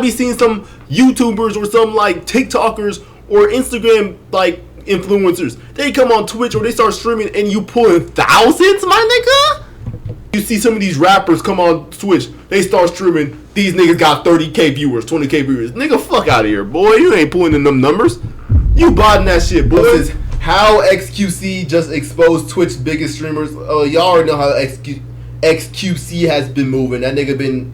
be seeing some YouTubers or some like TikTokers or Instagram like influencers. They come on Twitch or they start streaming and you pull in thousands, my nigga. You see some of these rappers come on Twitch, they start streaming. These niggas got 30K viewers, 20K viewers. Nigga, fuck out of here, boy. You ain't pulling in them numbers. You botting that shit, boy. This is how XQC just exposed Twitch's biggest streamers. Y'all already know how XQC has been moving. That nigga been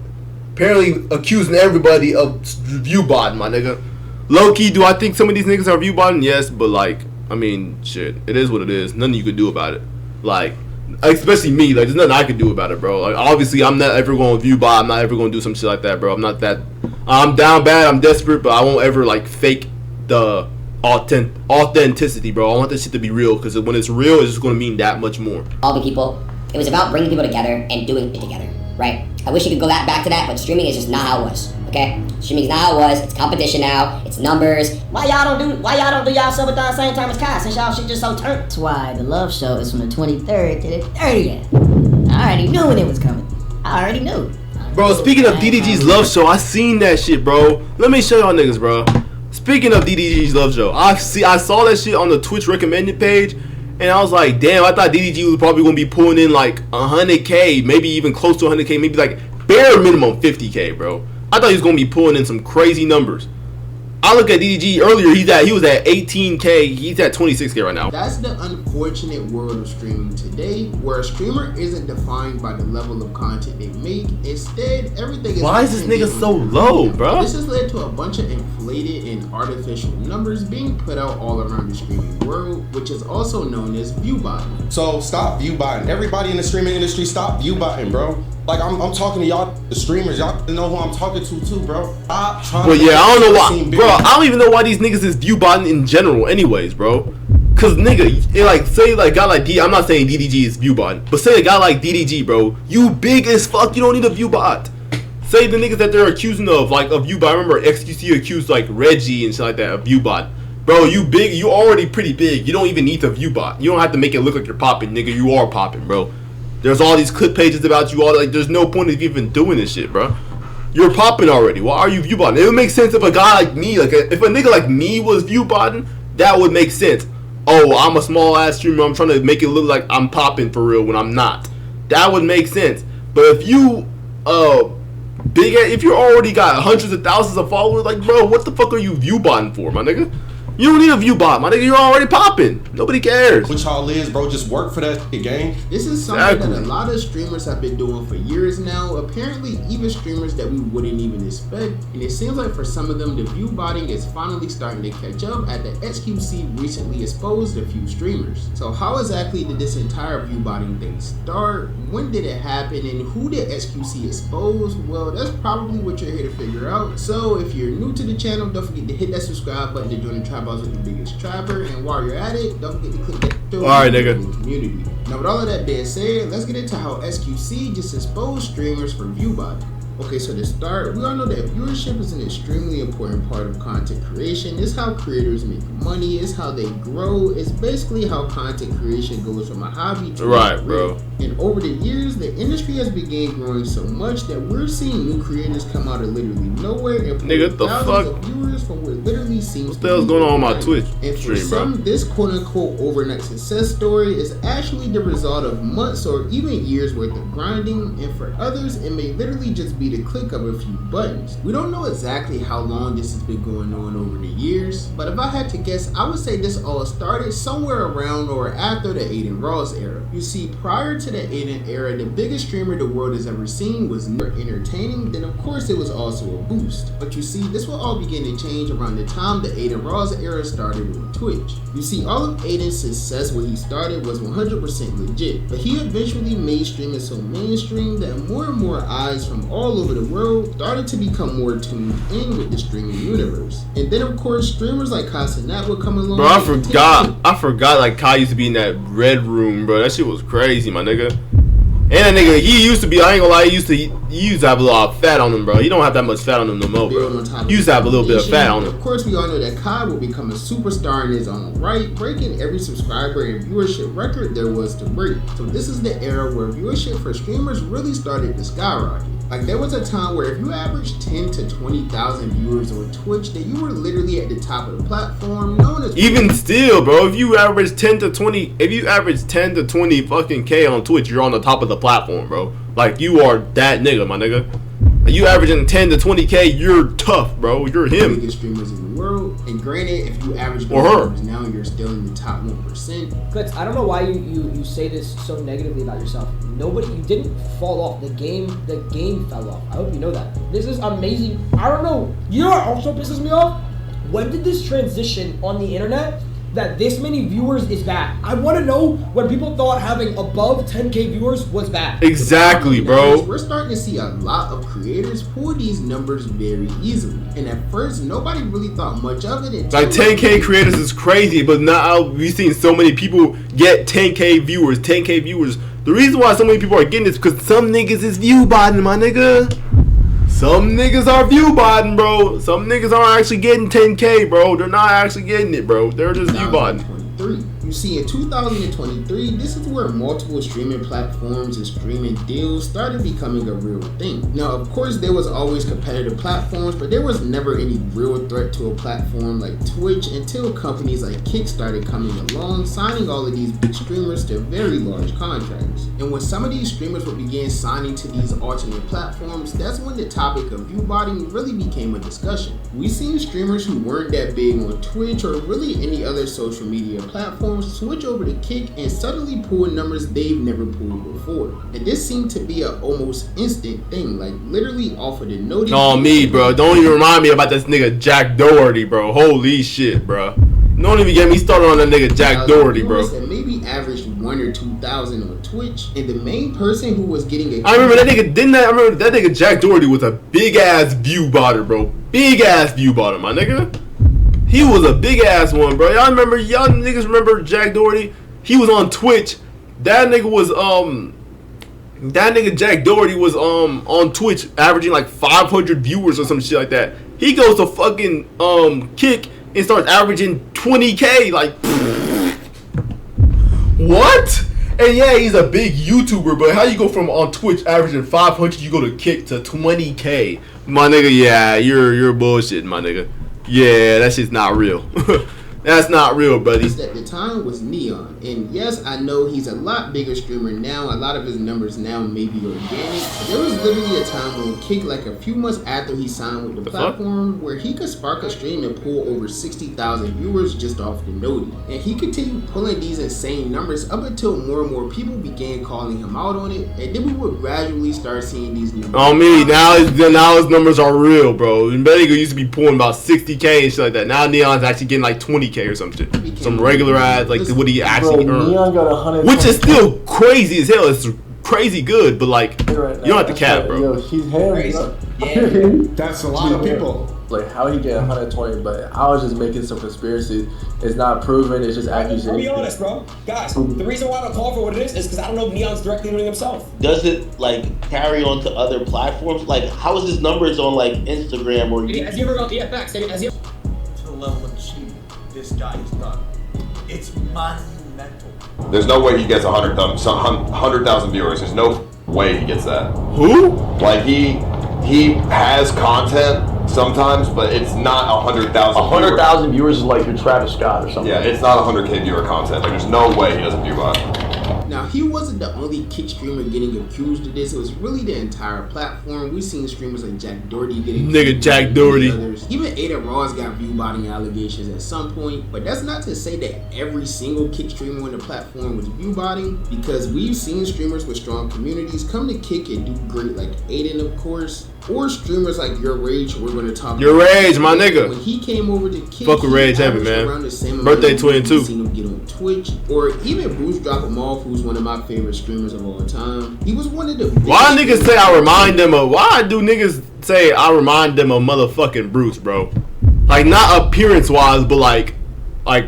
apparently accusing everybody of view botting, my nigga. Low key, do I think some of these niggas are view botting? Yes, but like, I mean, shit. It is what it is. Nothing you can do about it. Like, especially me. Like, there's nothing I can do about it, bro. Like, obviously, I'm not ever going to view bot. I'm not ever going to do some shit like that, bro. I'm not that. I'm down bad. I'm desperate, but I won't ever like fake the authenticity, bro. I want this shit to be real, because when it's real, it's just going to mean that much more. All the people. It was about bringing people together and doing it together, right? I wish you could go back to that, but streaming is just not how it was. Okay, streaming is not how it was. It's competition now. It's numbers. Why y'all don't do y'all subathon at the same time as Kai, since y'all shit just so turned? That's why the love show is from the 23rd to the 30th. I already knew when it was coming. I already knew. Bro, speaking of DDG's love show, I seen that shit, bro. Let me show y'all niggas, bro. Speaking of DDG's love show, I saw that shit on the Twitch recommended page, and I was like, damn, I thought DDG was probably gonna be pulling in like 100K, maybe even close to 100K, maybe like bare minimum 50K, bro. I thought he was gonna be pulling in some crazy numbers. I look at DDG earlier. He was at 18K. He's at 26K right now. That's the unfortunate world of streaming today, where a streamer isn't defined by the level of content they make. Instead, everything is. Why is this nigga so low, bro? This has led to a bunch of inflated and artificial numbers being put out all around the streaming world, which is also known as viewbotting. So stop viewbotting. Everybody in the streaming industry, stop viewbotting, bro. Like, I'm talking to y'all, the streamers. Y'all know who I'm talking to too, bro. Stop trying to. But yeah, I don't know why, bro. I don't even know why these niggas is view botting in general, anyways, bro. Cause nigga, it like say like guy like D. I'm not saying DDG is view botting, but say a guy like DDG, bro. You big as fuck. You don't need a view bot. Say the niggas that they're accusing of like a view bot. I remember XQC accused like Reggie and shit like that of view bot. Bro, you big. You already pretty big. You don't even need the view bot. You don't have to make it look like you're popping, nigga. You are popping, bro. There's all these clip pages about you. All like, there's no point of even doing this shit, bro. You're popping already. Why are you view botting? It would make sense if a guy like me, like if a nigga like me was view botting, that would make sense. Oh, I'm a small ass streamer. I'm trying to make it look like I'm popping for real when I'm not. That would make sense. But if you if you already got hundreds of thousands of followers, like bro, what the fuck are you view botting for, my nigga? You don't need a view bot, my nigga. You're already popping. Nobody cares. What y'all is, bro, just work for that gang. This is something that a lot of streamers have been doing for years now. Apparently, even streamers that we wouldn't even expect. And it seems like for some of them, the view botting is finally starting to catch up, as the XQC recently exposed a few streamers. So how exactly did this entire view botting thing start? When did it happen? And who did XQC expose? Well, that's probably what you're here to figure out. So if you're new to the channel, don't forget to hit that subscribe button to join the tribe with the biggest trapper, and while you're at it, don't forget to click that community. Now with all of that being said, let's get into how XQC just exposed streamers for view botting. Okay, so to start, we all know that viewership is an extremely important part of content creation. It's how creators make money, it's how they grow, it's basically how content creation goes from a hobby to a career. Bro. And over the years, the industry has begun growing so much that we're seeing new creators come out of literally nowhere and nigga, the fuck? Of viewers from what literally seems what the hell's going on my Twitch and for stream, some, bro? This quote-unquote overnight success story is actually the result of months or even years worth of grinding, and for others, it may literally just be the click of a few buttons. We don't know exactly how long this has been going on over the years, but if I had to guess, I would say this all started somewhere around or after the Aiden Ross era. You see, prior to the Aiden era, the biggest streamer the world has ever seen was more entertaining, then of course it was also a boost. But you see, this will all begin to change around the time the Aiden Ross era started on Twitch. You see, all of Aiden's success when he started was 100% legit, but he eventually made streaming so mainstream that more and more eyes from all over the world started to become more tuned in with the streaming universe. And then of course, streamers like Casanat would come along. Bro, I forgot like Kai used to be in that red room, bro. That shit was crazy, my nigga. And that nigga, he used to be, I ain't gonna lie, he used to have a lot of fat on him, bro. He don't have that much fat on him no more, bro. He used to have a little bit of fat on him. Of course, we all know that Kai will become a superstar in his own right, breaking every subscriber and viewership record there was to break. So this is the era where viewership for streamers really started to skyrocket. Like there was a time where if you averaged 10 to 20,000 viewers on Twitch, then you were literally at the top of the platform, known as. Even still, bro, if you average 10 to 20 fucking K on Twitch, you're on the top of the platform, bro. Like you are that nigga, my nigga. You averaging 10 to 20K, you're tough, bro. You're him. Biggest streamers in the world, and granted, if you average or her, numbers now, you're still in the top 1%. Glitz, I don't know why you say this so negatively about yourself. You didn't fall off. The game fell off. I hope you know that. This is amazing. I don't know. You know what also pisses me off? When did this transition on the internet that this many viewers is bad? I want to know when people thought having above 10K viewers was bad. Exactly, bro. We're starting to see a lot of creators pull these numbers very easily. And at first, nobody really thought much of it. Like 10K creators is crazy, but now we've seen so many people get 10K viewers. The reason why so many people are getting this is because some niggas is view botting, my nigga. Some niggas are view botting, bro. Some niggas aren't actually getting 10K, bro. They're not actually getting it, bro. They're just view botting. You see, in 2023, this is where multiple streaming platforms and streaming deals started becoming a real thing. Now, of course, there was always competitive platforms, but there was never any real threat to a platform like Twitch until companies like Kick started coming along, signing all of these big streamers to very large contracts. And when some of these streamers would begin signing to these alternate platforms, that's when the topic of viewbotting really became a discussion. We've seen streamers who weren't that big on Twitch or really any other social media platforms switch over to Kick and suddenly pull numbers they've never pulled before. And this seemed to be an almost instant thing, like literally off of the notice. On me, bro. Don't even remind me about this nigga Jack Doherty, bro. Holy shit, bro. Don't even get me started on that nigga Jack Doherty, bro. That maybe averaged 1,000 or 2,000 on Twitch, and the main person who was getting I remember that nigga. I remember that nigga Jack Doherty was a big ass view botter, bro. Big ass view botter, my nigga. He was a big ass one, bro. Y'all niggas remember Jack Doherty? He was on Twitch. That nigga Jack Doherty was on Twitch averaging like 500 viewers or some shit like that. He goes to fucking Kick and starts averaging 20K, like what? And yeah, he's a big YouTuber, but how you go from on Twitch averaging 500, you go to Kick to 20K? My nigga, yeah, you're bullshitting, my nigga. Yeah, that shit's not real. That's not real, buddy. At the time was Neon, and yes, I know he's a lot bigger streamer now. A lot of his numbers now may be organic. There was literally a time when Kick, like a few months after he signed with the platform, where he could spark a stream and pull over 60,000 viewers just off the noti. And he continued pulling these insane numbers up until more and more people began calling him out on it, and then we would gradually start seeing these numbers. On me, now his numbers are real, bro. And Betty used to be pulling about 60K and shit like that. Now Neon's actually getting like 20K or some shit. Some regular ads, like what he actually earned. Neon got 100. Which is still crazy as hell. It's crazy good, but like, you don't have to cap, bro. Yo, he's him. Yeah. That's a lot of people. Like, how he get 120, but I was just making some conspiracy. It's not proven, it's just accusations. I'll be honest, bro. Guys, the reason why I don't call for what it is because I don't know if Neon's directly doing himself. Does it, like, carry on to other platforms? Like, how is his numbers on, like, Instagram or YouTube? Has he ever gone to facts? Has he to the level of cheating this guy has done? It's monumental. There's no way he gets 100,000 viewers. There's no way he gets that. Who? Like, he has content sometimes, but it's not 100,000. 100,000 viewers is like your Travis Scott or something. Yeah, it's not 100K viewer content. Like, there's no way he doesn't view bot. Now, he wasn't the only Kick streamer getting accused of this. It was really the entire platform. We've seen streamers like Jack Doherty getting nigga Jack Doherty. Even Ada Ross got viewbotting allegations at some point. But that's not to say that every single Kick streamer on the platform was viewbotting, because we've seen streamers with strong communities come to Kick and do great, like Aiden, of course, or streamers like Your Rage. We're going to talk Your Rage, my nigga. When he came over to Kick, fuck with Rage heavy, man. Birthday twin too. Seen him get on Twitch, or even Bruce Drop Him Off, who's one of my favorite streamers of all time. He was one of the. Why niggas say I remind them of? Why do niggas say I remind them of motherfucking Bruce, bro? Like, not appearance wise, but like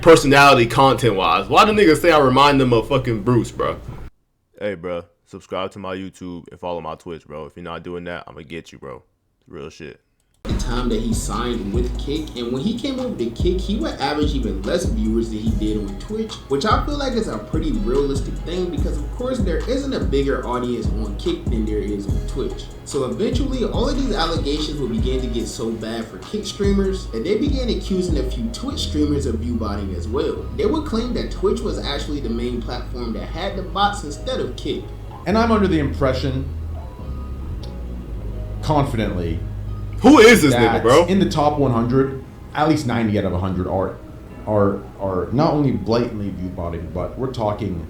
personality, content wise. Why do niggas say I remind them of fucking Bruce, bro? Hey, bro, subscribe to my YouTube and follow my Twitch, bro. If you're not doing that, I'm gonna get you, bro. Real shit. The time that he signed with Kick, and when he came over to Kick, he would average even less viewers than he did on Twitch, which I feel like is a pretty realistic thing because of course there isn't a bigger audience on Kick than there is on Twitch. So eventually all of these allegations would begin to get so bad for Kick streamers that they began accusing a few Twitch streamers of viewbotting as well. They would claim that Twitch was actually the main platform that had the bots instead of Kick. And I'm under the impression, confidently, who is this nigga, bro? In the top 100, at least 90 out of 100 are not only blatantly viewbotting, but we're talking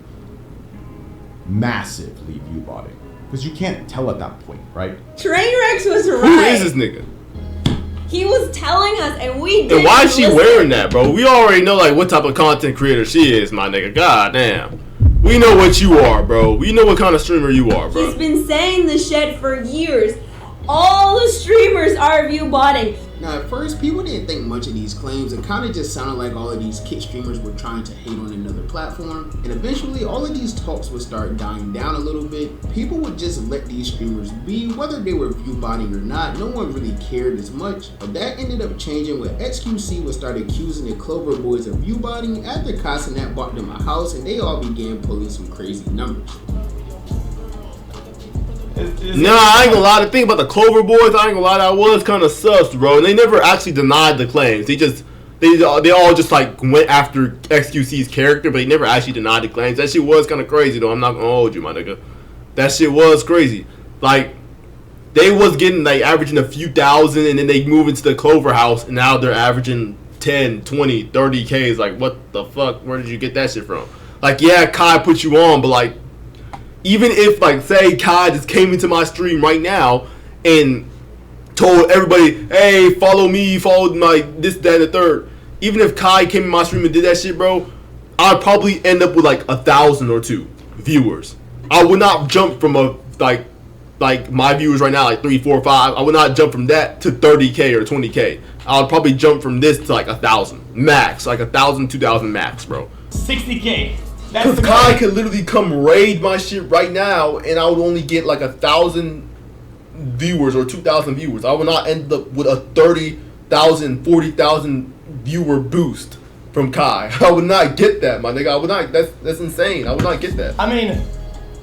massively viewbotting. Because you can't tell at that point, right? Trainwreck was right. Who is this nigga? He was telling us, and we didn't. And why is she listen. wearing that, bro? We already know like what type of content creator she is, my nigga. God damn. We know what you are, bro. We know what kind of streamer you are, bro. He's been saying this shit for years. All the streamers are viewbotting. Now at first people didn't think much of these claims. It kind of just sounded like all of these Kick streamers were trying to hate on another platform, and eventually all of these talks would start dying down a little bit. People would just let these streamers be, whether they were viewbotting or not. No one really cared as much, but that ended up changing when XQC would start accusing the Clover Boys of viewbotting after Casanet bought them a house and they all began pulling some crazy numbers. Nah, I ain't gonna lie. The thing about the Clover Boys, I ain't gonna lie, that was kind of sus, bro. And they never actually denied the claims. They all just like went after XQC's character, but they never actually denied the claims. That shit was kind of crazy, though. I'm not gonna hold you, my nigga. That shit was crazy. Like, they was getting like averaging a few thousand, and then they move into the Clover house, and now they're averaging 10, 20, 30 Ks. Like, what the fuck? Where did you get that shit from? Like, yeah, Kai put you on, but like, even if, like, say Kai just came into my stream right now and told everybody, hey, follow me, follow my this, that, and the third. Even if Kai came in my stream and did that shit, bro, I'd probably end up with, like, 1,000 or 2 viewers. I would not jump from a, like my viewers right now, like 3, 4, 5. I would not jump from that to 30K or 20K. I would probably jump from this to, like, 1,000 max. Like, 1,000, 2,000 max, bro. 60K. Because Kai could literally come raid my shit right now, and I would only get like 1,000 viewers or 2,000 viewers. I would not end up with a 30,000, 40,000 viewer boost from Kai. I would not get that, my nigga. I would not. That's insane. I would not get that. I mean,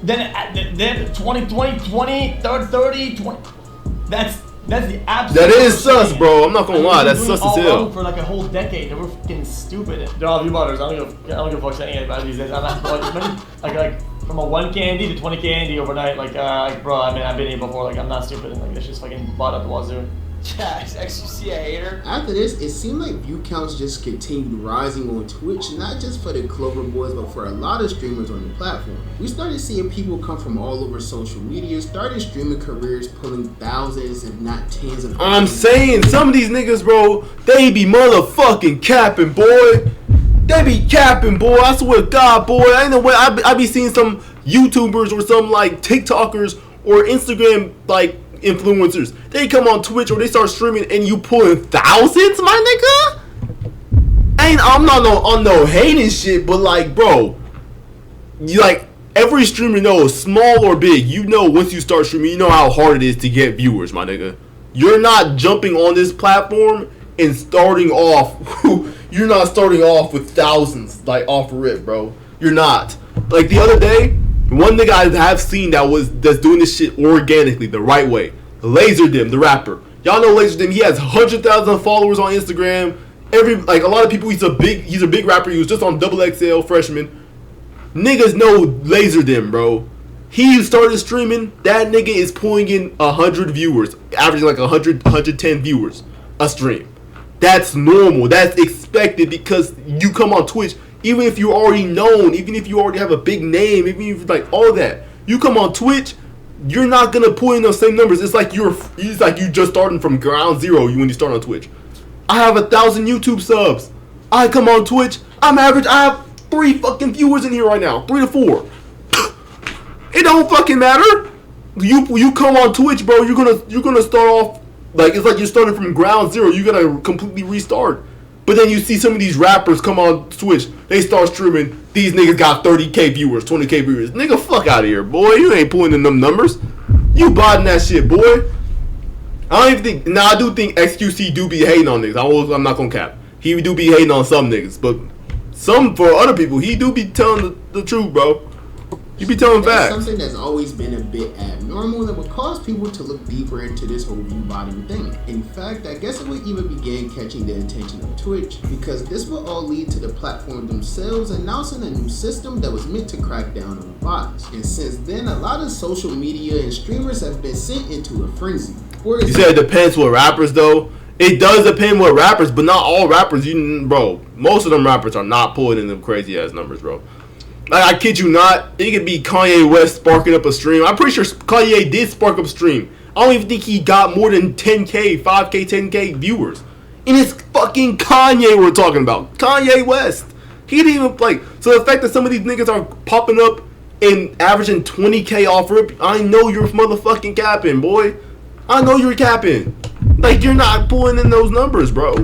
then 20, 30, 20. That's the absolute. That is sus, bro. I'm not gonna lie. That's sus as hell. For like a whole decade, and we're fucking stupid. They're all viewbotters. I don't give a fuck saying anybody these days. I'm not like from a 1K Andy to 20K Andy overnight. Like bro, I mean, I've been here before. Like, I'm not stupid. And like, this shit's fucking bought up the wazoo. Yeah, is XQC a hater? After this, it seemed like view counts just continued rising on Twitch, not just for the Clover Boys, but for a lot of streamers on the platform. We started seeing people come from all over social media, started streaming careers, pulling thousands, if not tens of. I'm saying, some of these niggas, bro, they be motherfucking capping, boy. They be capping, boy. I swear to God, boy. I know what I be seeing some YouTubers or some like TikTokers or Instagram like influencers. They come on Twitch or they start streaming and you pulling thousands, my nigga. I'm not on no hating shit, but like, bro, you like every streamer knows, small or big. You know, once you start streaming, you know how hard it is to get viewers, my nigga. You're not jumping on this platform and starting off. You're not starting off with thousands like off rip, bro. You're not. Like the other day, one nigga I have seen that's doing this shit organically, the right way. LaserDim, the rapper. Y'all know LaserDim. He has 100,000 followers on Instagram. A lot of people. He's a big rapper. He was just on XXL Freshman. Niggas know LaserDim, bro. He started streaming. That nigga is pulling in 100 viewers, averaging like 110 viewers a stream. That's normal. That's expected because you come on Twitch. Even if you're already known, even if you already have a big name, even if like all that, you come on Twitch, you're not gonna pull in those same numbers. It's like you just starting from ground zero when you start on Twitch. I have 1,000 YouTube subs. I come on Twitch, I have 3 fucking viewers in here right now, 3 to 4. It don't fucking matter. You come on Twitch, bro. You're gonna start off like it's like you're starting from ground zero. You gotta completely restart. But then you see some of these rappers come on Twitch, they start streaming, these niggas got 30K viewers, 20K viewers. Nigga, fuck out of here, boy. You ain't pulling in them numbers. You botting that shit, boy. I don't even think. Now I do think XQC do be hating on niggas. I'm not gonna cap. He do be hating on some niggas, but for other people, he do be telling the truth, bro. You be telling That's facts. something that's always been a bit abnormal that would cause people to look deeper into this whole viewbotting thing. In fact, I guess it would even begin catching the attention of Twitch, because this will all lead to the platform themselves announcing a new system that was meant to crack down on bots. And since then, a lot of social media and streamers have been sent into a frenzy. You said it depends what rappers though. It does depend what rappers, but not all rappers. Bro, most of them rappers are not pulling in them crazy ass numbers, bro. Like, I kid you not, it could be Kanye West sparking up a stream. I'm pretty sure Kanye did spark up a stream. I don't even think he got more than 10K, 5K, 10K viewers. And it's fucking Kanye we're talking about. Kanye West. He didn't even, like, so the fact that some of these niggas are popping up and averaging 20K off rip, I know you're motherfucking capping, boy. I know you're capping. Like, you're not pulling in those numbers, bro.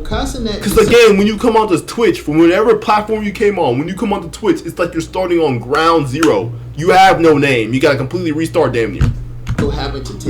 Because again, when you come onto Twitch, from whatever platform you came on, when you come onto Twitch, it's like you're starting on ground zero. You have no name. You gotta completely restart, damn near. You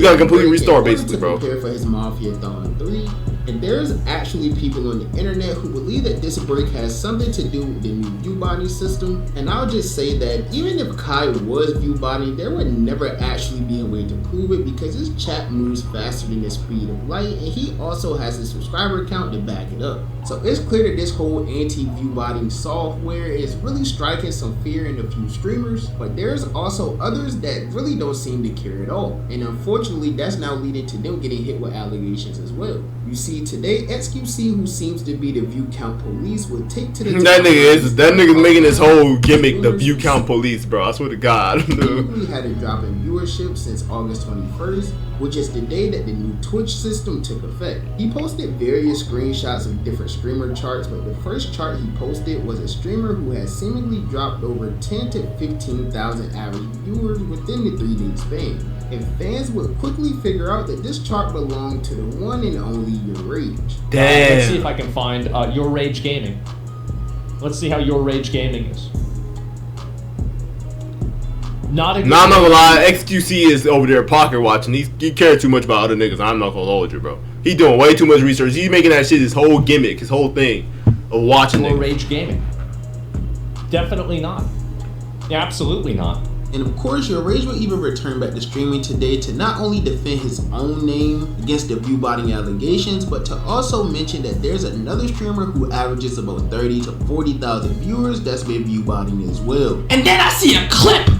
gotta completely restart, basically, bro. Prepare for his Mafia-thon 3, and there's actually people on the internet who believe that this break has something to do with the new viewbotting system. And I'll just say that even if Kai was viewbotting, there would never actually be a way to prove it, because his chat moves faster than the speed of light, and he also has a subscriber count to back it up. So it's clear that this whole anti-viewbotting software is really striking some fear in a few streamers, but there's also others that really don't seem to care at all. And unfortunately, that's now leading to them getting hit with allegations as well. You see, today, XQC, who seems to be the view count police, will take to the that nigga's making his whole gimmick the view count police, bro. I swear to God. We had a drop in viewership since August 21st, which is the day that the new Twitch system took effect. He posted various screenshots of different streamer charts, but the first chart he posted was a streamer who had seemingly dropped over 10 to 15,000 average viewers within the 3-day span. And fans would quickly figure out that this chart belonged to the one and only Your Rage. Damn. Let's see if I can find Your Rage Gaming. Let's see how Your Rage Gaming is. Not a good I'm not gonna lie, XQC is over there pocket watching. He cares too much about other niggas. I'm not gonna hold you, bro. He doing way too much research. He's making that shit his whole gimmick, his whole thing of watching Your niggas. Rage Gaming. Definitely not. Yeah, absolutely not. And of course, Your Rage will even return back to streaming today to not only defend his own name against the viewbotting allegations, but to also mention that there's another streamer who averages about 30 to 40,000 viewers that's been viewbotting as well. And then I see a clip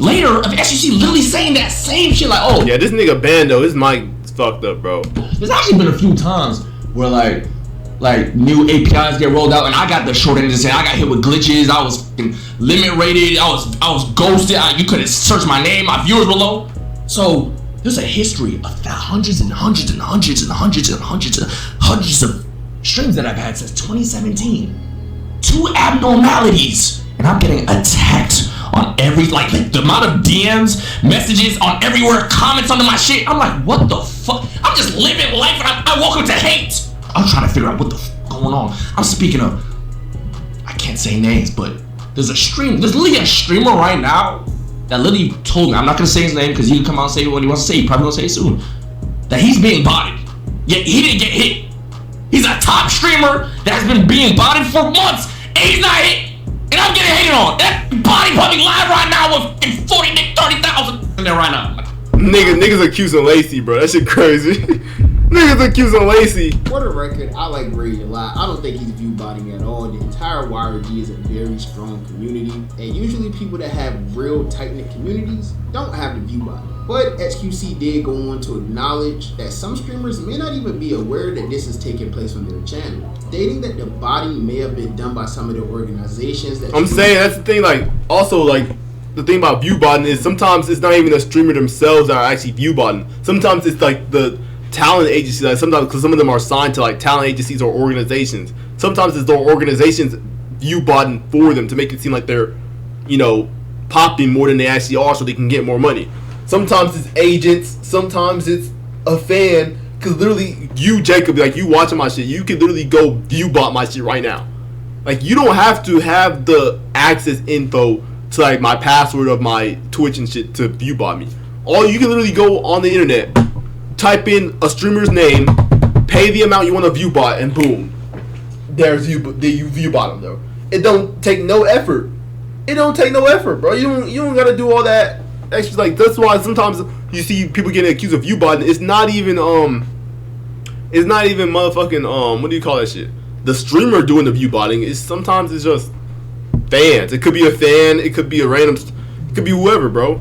later of XQC literally saying that same shit, like, oh. Yeah, this nigga Bando, his mic is fucked up, bro. There's actually been a few times where like new APIs get rolled out, and I got the short end of the stick. I got hit with glitches. I was limit rated. I was ghosted. You couldn't search my name. My viewers were low. So there's a history of hundreds and hundreds and hundreds and hundreds and hundreds and hundreds of streams that I've had since 2017. 2 abnormalities, and I'm getting attacked on every like the amount of DMs, messages on everywhere, comments under my shit. I'm like, what the fuck? I'm just living life, and I woke up to hate. I'm trying to figure out what the fuck going on. I'm speaking of, I can't say names, but there's literally a streamer right now that literally told me, I'm not gonna say his name because he can come out and say what he wants to say. He probably gonna say it soon. That he's being botted. Yet he didn't get hit. He's a top streamer that has been being botted for months, and he's not hit. And I'm getting hated on. That body pumping live right now with 40, 30,000 in there right now. Niggas accusing Lacey, bro. That shit crazy. Niggas accusing Lacey. For the record, I like Rage a lot. I don't think he's viewbotting at all. The entire YRG is a very strong community, and usually people that have real tight-knit communities don't have the viewbotting. But XQC did go on to acknowledge that some streamers may not even be aware that this is taking place on their channel, stating that the botting may have been done by some of the organizations that I'm saying that's the thing, like, also, like, the thing about viewbotting is sometimes it's not even the streamer themselves that are actually viewbotting. Sometimes it's like the talent agencies, like sometimes because some of them are signed to like talent agencies or organizations. Sometimes it's the organizations viewbotting for them to make it seem like they're, you know, popping more than they actually are so they can get more money. Sometimes it's agents, sometimes it's a fan. Cause literally, you, Jacob, like you watching my shit, you can literally go viewbot my shit right now. Like you don't have to have the access info to like my password of my Twitch and shit to viewbot me. All you can literally go on the internet, type in a streamer's name, pay the amount you want to view bot, and boom, there's you view bot them though. It don't take no effort. It don't take no effort, bro. You don't gotta do all that extra. Like that's why sometimes you see people getting accused of view botting. It's not even motherfucking what do you call that shit? The streamer doing the view botting. Sometimes it's just fans. It could be a fan. It could be a random. It could be whoever, bro.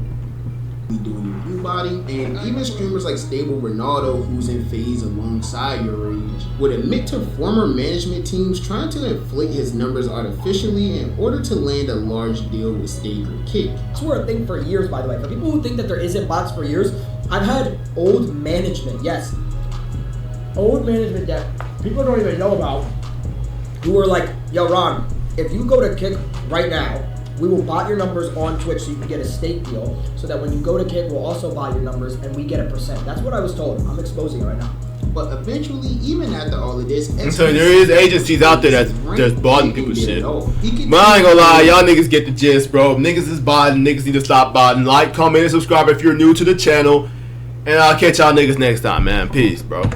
Doing view botting, and even streamers like Stable Ronaldo, who's in phase alongside your rage, would admit to former management teams trying to inflate his numbers artificially in order to land a large deal with Staker Kick. That's were a thing for years, by the way. For people who think that there isn't bots for years, I've had old management, yes, old management that people don't even know about, who were like, yo, Ron, if you go to Kick right now, we will bot your numbers on Twitch so you can get a stake deal, so that when you go to Kick, we'll also bot your numbers and we get a %. That's what I was told. I'm exposing it right now. But eventually, even after all of this, so there is agencies out there that's just botting people's shit. But I ain't gonna lie, y'all niggas get the gist, bro. Niggas is botting. Niggas need to stop botting. Like, comment, and subscribe if you're new to the channel. And I'll catch y'all niggas next time, man. Peace, bro.